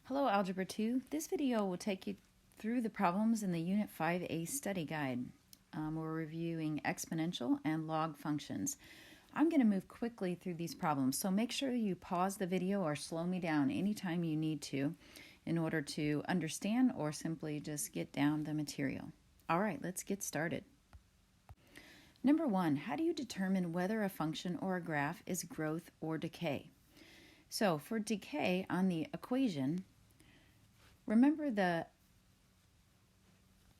Hello Algebra 2. This video will take you through the problems in the Unit 5A study guide. We're reviewing exponential and log functions. I'm going to move quickly through these problems, so make sure you pause the video or slow me down anytime you need to in order to understand or simply just get down the material. All right, let's get started. Number 1, how do you determine whether a function or a graph is growth or decay? So for decay on the equation, remember the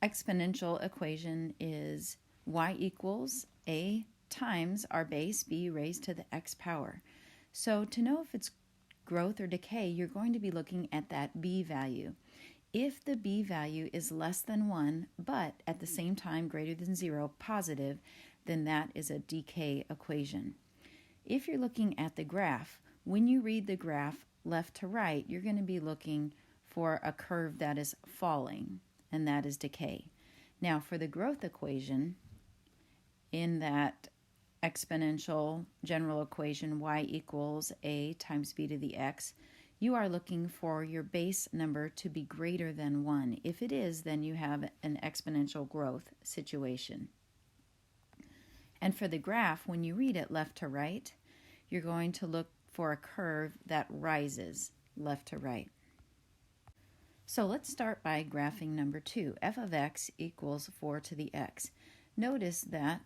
exponential equation is y equals a times our base b raised to the x power. So to know if it's growth or decay, you're going to be looking at that b value. If the b value is less than 1, but at the same time greater than 0, positive, then that is a decay equation. If you're looking at the graph, when you read the graph left to right, you're going to be looking for a curve that is falling, and that is decay. Now for the growth equation, in that exponential general equation y equals a times b to the x, you are looking for your base number to be greater than 1. If it is, then you have an exponential growth situation. And for the graph, when you read it left to right, you're going to look for a curve that rises left to right. So let's start by graphing number 2. F of x equals 4 to the x. Notice that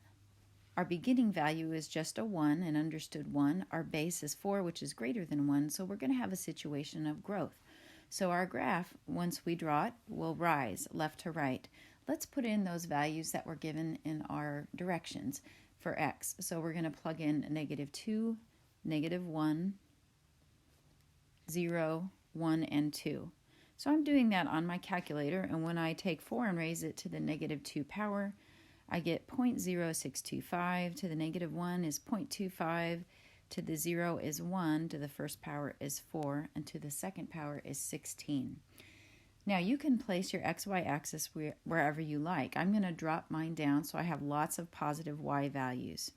our beginning value is just a 1, an understood 1. Our base is 4, which is greater than 1, so we're going to have a situation of growth. So our graph, once we draw it, will rise left to right. Let's put in those values that were given in our directions for x. So we're going to plug in -2, -1, 0, 1, and 2. So I'm doing that on my calculator, and when I take 4 and raise it to the -2 power, I get 0.0625, to the -1 is 0.25, to the 0 is 1, to the first power is 4, and to the second power is 16. Now you can place your xy axis wherever you like. I'm going to drop mine down so I have lots of positive y values.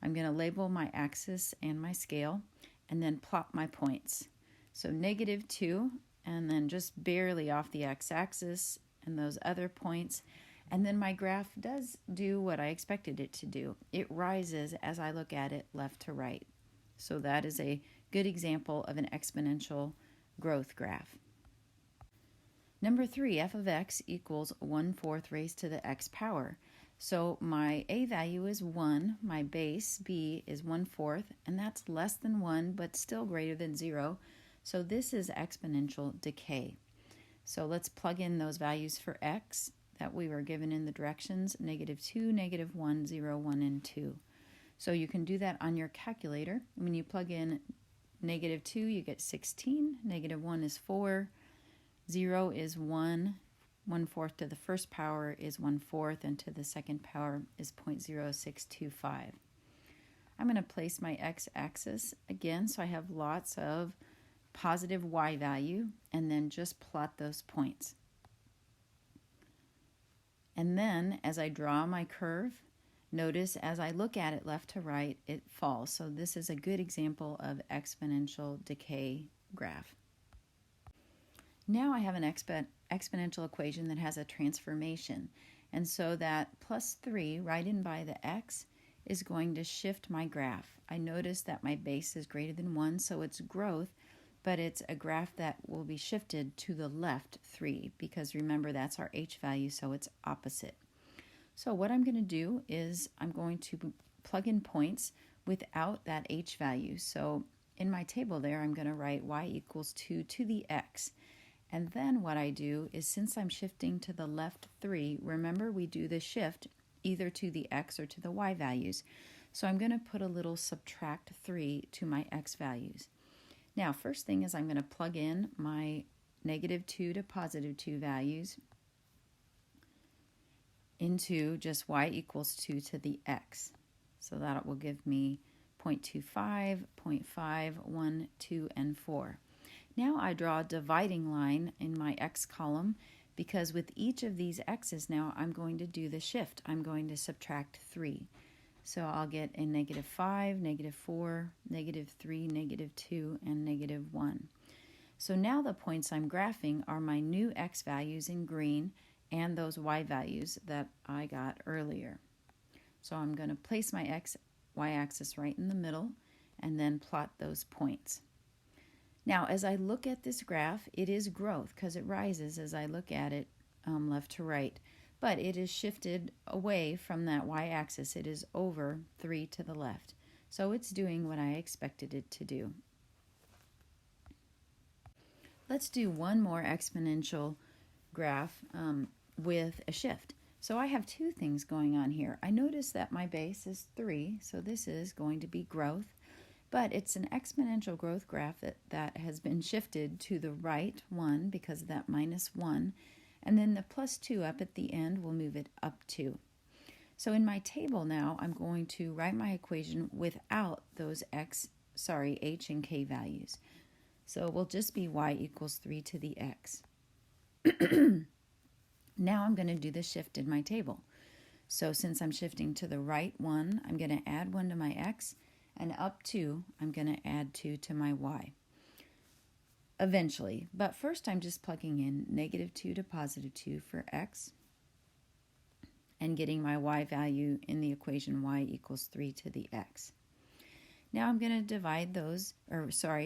I'm going to label my axis and my scale, and then plot my points. So -2, and then just barely off the x-axis, and those other points. And then my graph does do what I expected it to do. It rises as I look at it left to right. So that is a good example of an exponential growth graph. Number 3, f of x equals 1/4 raised to the x power. So my a value is 1, my base b is 1/4, and that's less than 1 but still greater than 0. So this is exponential decay. So let's plug in those values for x that we were given in the directions, -2, -1, 0, 1, and 2. So you can do that on your calculator. When you plug in -2, you get 16, -1 is 4, 0 is 1, 1/4 to the first power is 1/4, and to the second power is 0.0625. I'm going to place my x-axis again so I have lots of positive y value, and then just plot those points. And then as I draw my curve, notice as I look at it left to right, it falls. So this is a good example of exponential decay graph. Now I have an exponential equation that has a transformation. And so that +3 right in by the x is going to shift my graph. I notice that my base is greater than 1, so it's growth, but it's a graph that will be shifted to the left 3, because remember that's our h value, so it's opposite. So what I'm going to do is I'm going to plug in points without that h value. So in my table there, I'm going to write y equals 2 to the x. And then what I do is, since I'm shifting to the left 3, remember we do the shift either to the x or to the y values. So I'm going to put a little subtract 3 to my x values. Now, first thing is I'm going to plug in my -2 to +2 values into just y equals 2 to the x. So that will give me 0.25, 0.5, 1, 2, and 4. Now I draw a dividing line in my x column, because with each of these x's now I'm going to do the shift. I'm going to subtract 3. So I'll get a -5, -4, -3, -2, and -1. So now the points I'm graphing are my new x values in green and those y values that I got earlier. So I'm going to place my y-axis right in the middle and then plot those points. Now, as I look at this graph, it is growth because it rises as I look at it left to right, but it is shifted away from that y-axis. It is over 3 to the left. So it's doing what I expected it to do. Let's do one more exponential graph with a shift. So I have two things going on here. I notice that my base is 3, so this is going to be growth, but it's an exponential growth graph that has been shifted to the right 1 because of that -1, and then the +2 up at the end will move it up 2. So in my table now, I'm going to write my equation without those h and k values. So it will just be y equals 3 to the x. Now I'm going to do the shift in my table. So since I'm shifting to the right 1, I'm going to add 1 to my x, and up 2, I'm going to add 2 to my y. Eventually, but first I'm just plugging in -2 to +2 for x, and getting my y value in the equation y equals 3 to the x. Now I'm going to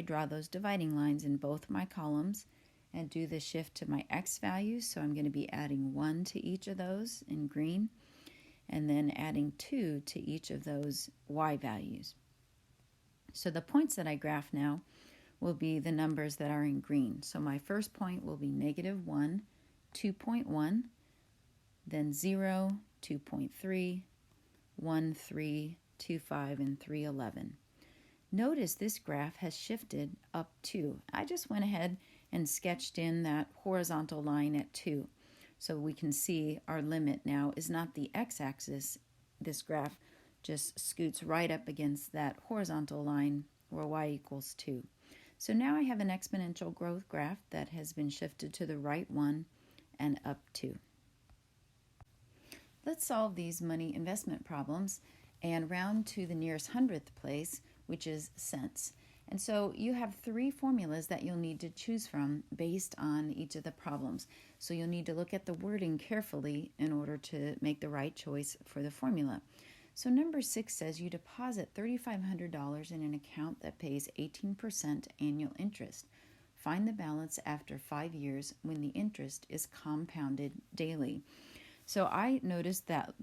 draw those dividing lines in both my columns and do the shift to my x values. So I'm going to be adding 1 to each of those in green, and then adding 2 to each of those y values. So the points that I graph now will be the numbers that are in green. So my first point will be -1, 2.1, then 0, 2.3, 1, 3, 2, 5, and 3, 11. Notice this graph has shifted up 2. I just went ahead and sketched in that horizontal line at 2. So we can see our limit now is not the x-axis. This graph just scoots right up against that horizontal line where y equals 2. So now I have an exponential growth graph that has been shifted to the right 1 and up 2. Let's solve these money investment problems and round to the nearest hundredth place, which is cents. And so you have 3 formulas that you'll need to choose from based on each of the problems. So you'll need to look at the wording carefully in order to make the right choice for the formula. So number 6 says you deposit $3,500 in an account that pays 18% annual interest. Find the balance after 5 years when the interest is compounded daily. So I noticed that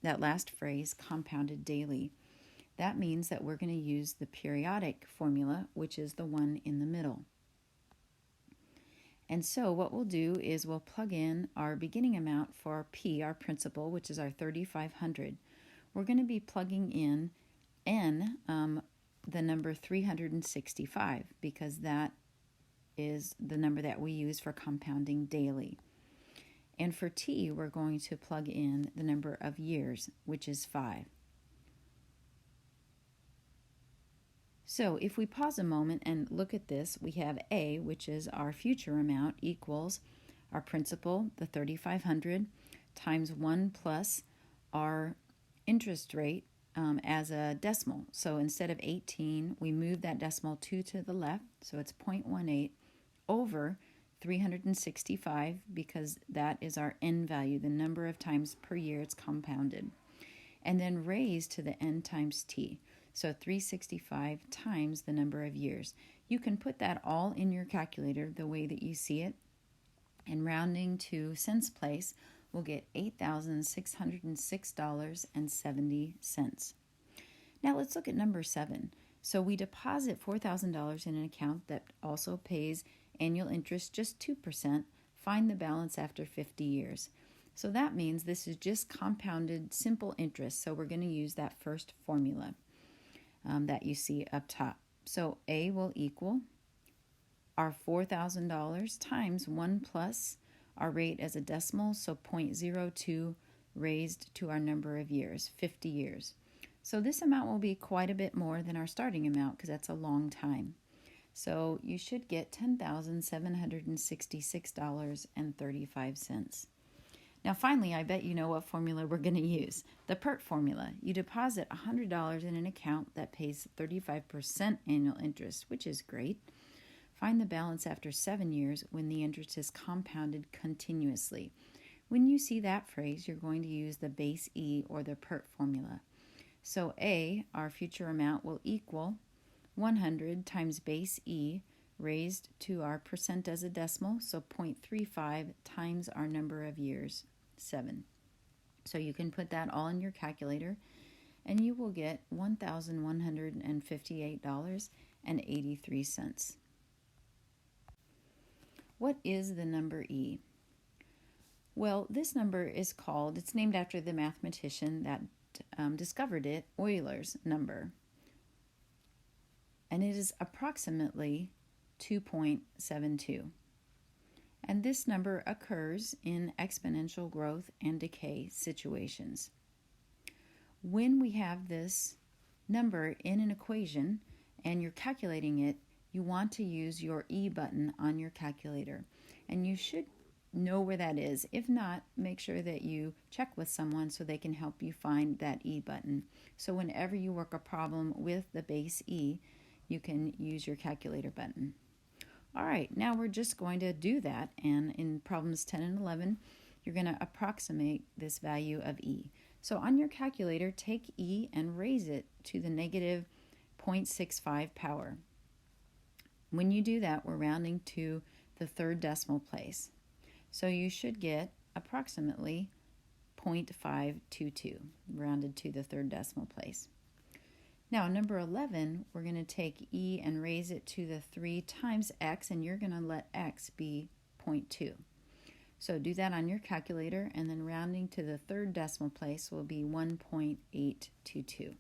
that last phrase, compounded daily. That means that we're going to use the periodic formula, which is the one in the middle. And so what we'll do is we'll plug in our beginning amount for P, our principal, which is our $3,500. We're going to be plugging in N, the number 365, because that is the number that we use for compounding daily. And for T, we're going to plug in the number of years, which is 5. So if we pause a moment and look at this, we have A, which is our future amount, equals our principal, the $3,500, times 1 plus our interest rate as a decimal. So instead of 18, we move that decimal 2 to the left, so it's 0.18 over 365, because that is our n value, the number of times per year it's compounded. And then raised to the n times t. So 365 times the number of years. You can put that all in your calculator the way that you see it. And rounding to cents place, we'll get $8,606.70. Now let's look at number 7. So we deposit $4,000 in an account that also pays annual interest just 2%. Find the balance after 50 years. So that means this is just compounded simple interest. So we're going to use that first formula that you see up top. So A will equal our $4,000 times 1 plus our rate as a decimal, so 0.02 raised to our number of years, 50 years. So this amount will be quite a bit more than our starting amount because that's a long time. So you should get $10,766.35. Now finally, I bet you know what formula we're going to use. The PERT formula. You deposit $100 in an account that pays 35% annual interest, which is great. Find the balance after 7 years when the interest is compounded continuously. When you see that phrase, you're going to use the base E or the PERT formula. So A, our future amount, will equal 100 times base E raised to our percent as a decimal, so 0.35 times our number of years, 7. So you can put that all in your calculator, and you will get $1,158.83. What is the number E? Well, this number is called, it's named after the mathematician that discovered it, Euler's number. And it is approximately 2.72. And this number occurs in exponential growth and decay situations. When we have this number in an equation and you're calculating it, you want to use your E button on your calculator. And you should know where that is. If not, make sure that you check with someone so they can help you find that E button. So whenever you work a problem with the base E, you can use your calculator button. All right, now we're just going to do that, and in problems 10 and 11, you're going to approximate this value of E. So on your calculator, take E and raise it to the negative 0.65 power. When you do that, we're rounding to the third decimal place. So you should get approximately 0.522, rounded to the third decimal place. Now, number 11, we're going to take E and raise it to the 3 times x, and you're going to let x be 0.2. So do that on your calculator, and then rounding to the third decimal place will be 1.822.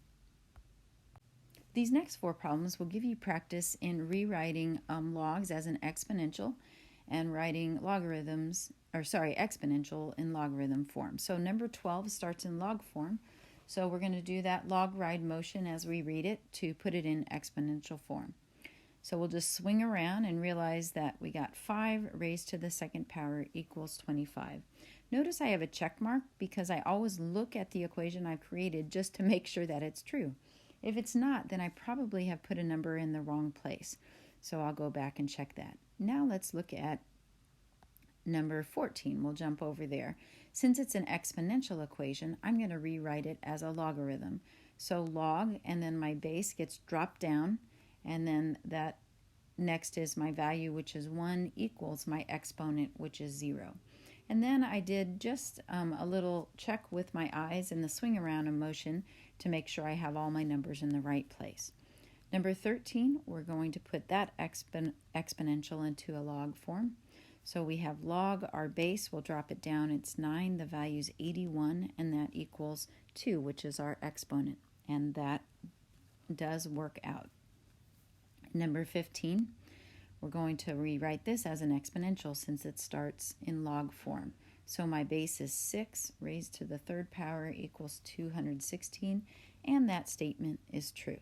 These next 4 problems will give you practice in rewriting logs as an exponential and writing exponential in logarithm form. So number 12 starts in log form. So we're going to do that log ride motion as we read it to put it in exponential form. So we'll just swing around and realize that we got 5 raised to the second power equals 25. Notice I have a check mark because I always look at the equation I've created just to make sure that it's true. If it's not, then I probably have put a number in the wrong place. So I'll go back and check that. Now let's look at number 14. We'll jump over there. Since it's an exponential equation, I'm going to rewrite it as a logarithm. So log, and then my base gets dropped down, and then that next is my value, which is 1, equals my exponent, which is 0. And then I did just a little check with my eyes in the swing around of motion to make sure I have all my numbers in the right place. Number 13, we're going to put that exponential into a log form. So we have log, our base, we'll drop it down, it's 9, the value is 81, and that equals 2, which is our exponent, and that does work out. Number 15, we're going to rewrite this as an exponential since it starts in log form. So my base is 6 raised to the third power equals 216, and that statement is true.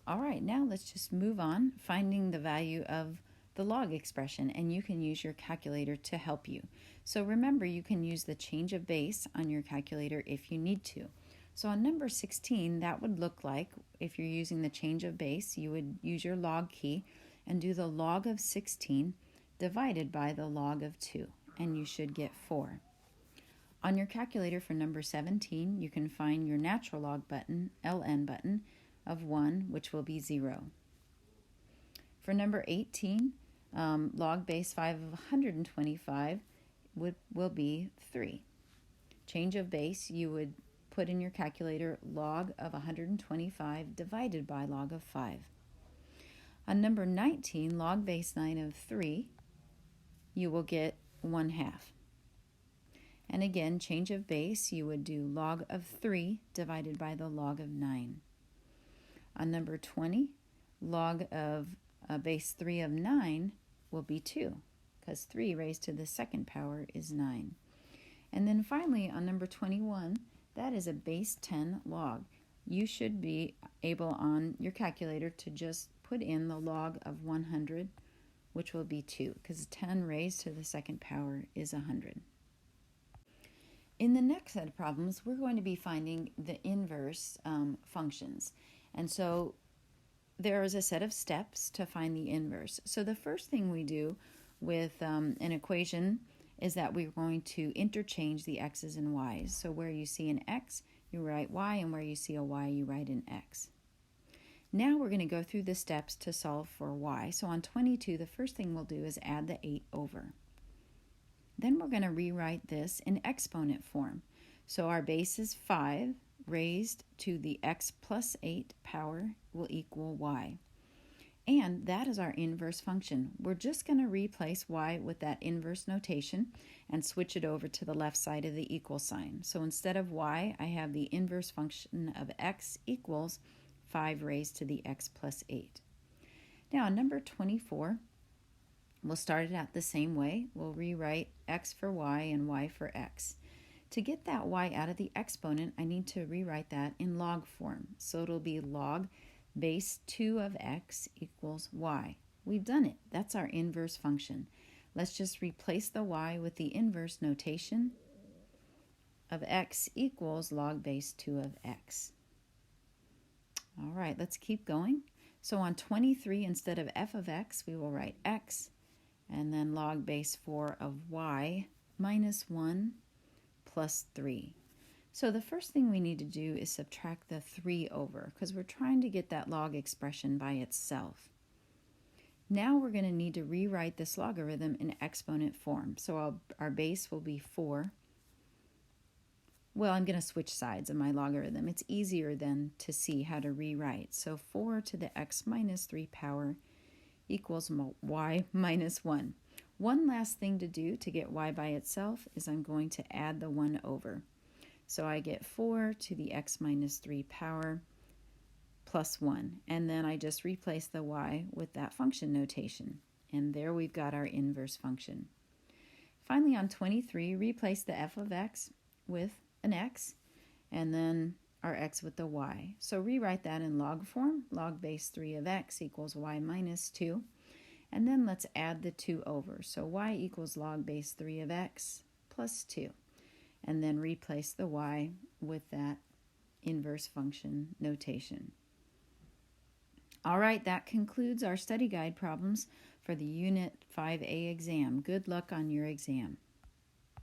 All right, now let's just move on, finding the value of the log expression, and you can use your calculator to help you. So remember, you can use the change of base on your calculator if you need to. So on number 16, that would look like, if you're using the change of base, you would use your log key and do the log of 16 divided by the log of 2, and you should get 4. On your calculator for number 17, you can find your natural log button, ln button, of 1, which will be 0. For number 18, log base 5 of 125 will be 3. Change of base, you would put in your calculator log of 125 divided by log of 5. On number 19, log base 9 of 3, you will get 1/2. And again, change of base, you would do log of 3 divided by the log of 9. On number 20, log of base 3 of 9 will be 2, because 3 raised to the second power is 9. And then finally, on number 21, that is a base 10 log. You should be able on your calculator to just put in the log of 100, which will be 2, because 10 raised to the second power is 100. In the next set of problems, we're going to be finding the inverse functions. And so there is a set of steps to find the inverse. So the first thing we do with an equation is that we're going to interchange the x's and y's. So where you see an x, you write y, and where you see a y, you write an x. Now we're going to go through the steps to solve for y. So on 22, the first thing we'll do is add the 8 over. Then we're going to rewrite this in exponent form. So our base is 5 raised to the x plus 8 power will equal y. And that is our inverse function. We're just going to replace y with that inverse notation and switch it over to the left side of the equal sign. So instead of y, I have the inverse function of x equals 5 raised to the x plus 8. Now on number 24, we'll start it out the same way. We'll rewrite x for y and y for x. To get that y out of the exponent, I need to rewrite that in log form. So it'll be log base 2 of x equals y. We've done it. That's our inverse function. Let's just replace the y with the inverse notation of x equals log base 2 of x. All right, let's keep going. So on 23, instead of f of x, we will write x, and then log base 4 of y minus 1 plus 3. So the first thing we need to do is subtract the 3 over, because we're trying to get that log expression by itself. Now we're going to need to rewrite this logarithm in exponent form. So our base will be 4. Well, I'm going to switch sides of my logarithm. It's easier then to see how to rewrite. So 4 to the x minus 3 power equals y minus 1. One last thing to do to get y by itself is I'm going to add the 1 over. So I get 4 to the x minus 3 power plus 1. And then I just replace the y with that function notation. And there we've got our inverse function. Finally, on 23, replace the f of x with an x, and then our x with the y. So rewrite that in log form. Log base 3 of x equals y minus 2. And then let's add the 2 over. So y equals log base 3 of x plus 2. And then replace the y with that inverse function notation. All right, that concludes our study guide problems for the Unit 5A exam. Good luck on your exam.